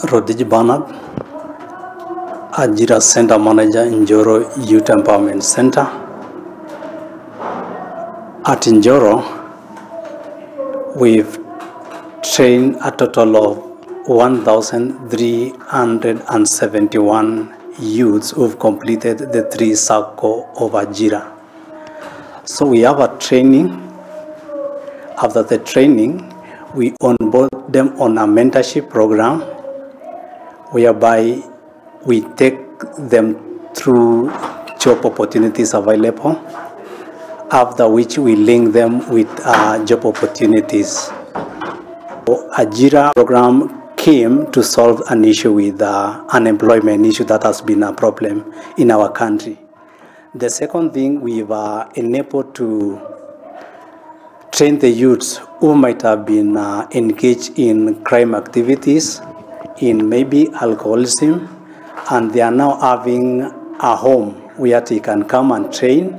Rotich Benerd, Ajira Center Manager in Njoro Youth Empowerment Center. At Njoro, we've trained a total of 1,371 youths who've completed the 3 circle of Ajira. So we have a training. After the training, we onboard them on a mentorship program whereby we take them through job opportunities available, after which we link them with job opportunities. Ajira program came to solve an issue with unemployment issue that has been a problem in our country. The second thing, we've enabled to train the youths who might have been engaged in crime activities, in maybe alcoholism, and they are now having a home where they can come and train,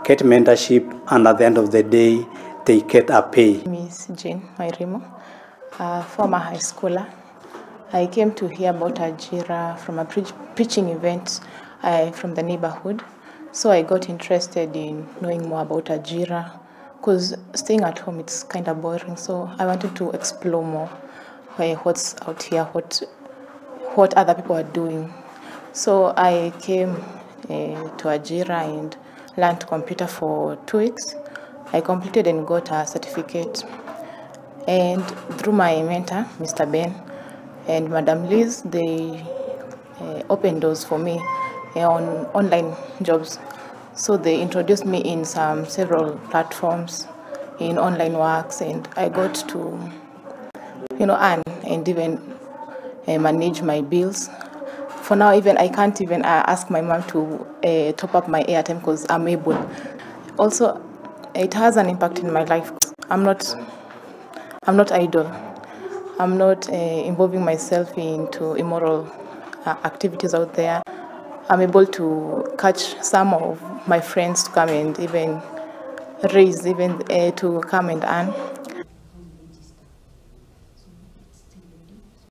get mentorship, and at the end of the day, they get a pay. Miss Jane Wairimo, a former high schooler. I came to hear about Ajira from a preaching event from the neighborhood. So I got interested in knowing more about Ajira, because staying at home, it's kind of boring. So I wanted to explore more what's out here, what other people are doing. So I came to Ajira and learned computer for 2 weeks. I completed and got a certificate. And through my mentor, Mr. Ben, and Madam Liz, they opened doors for me on online jobs. So they introduced me in several platforms in online works, and I got to, earn and even manage my bills. For now, even I can't even ask my mom to top up my airtime because I'm able. Also, it has an impact in my life. I'm not idle. I'm not involving myself into immoral activities out there. I'm able to catch some of my friends to come and even raise, to come and earn.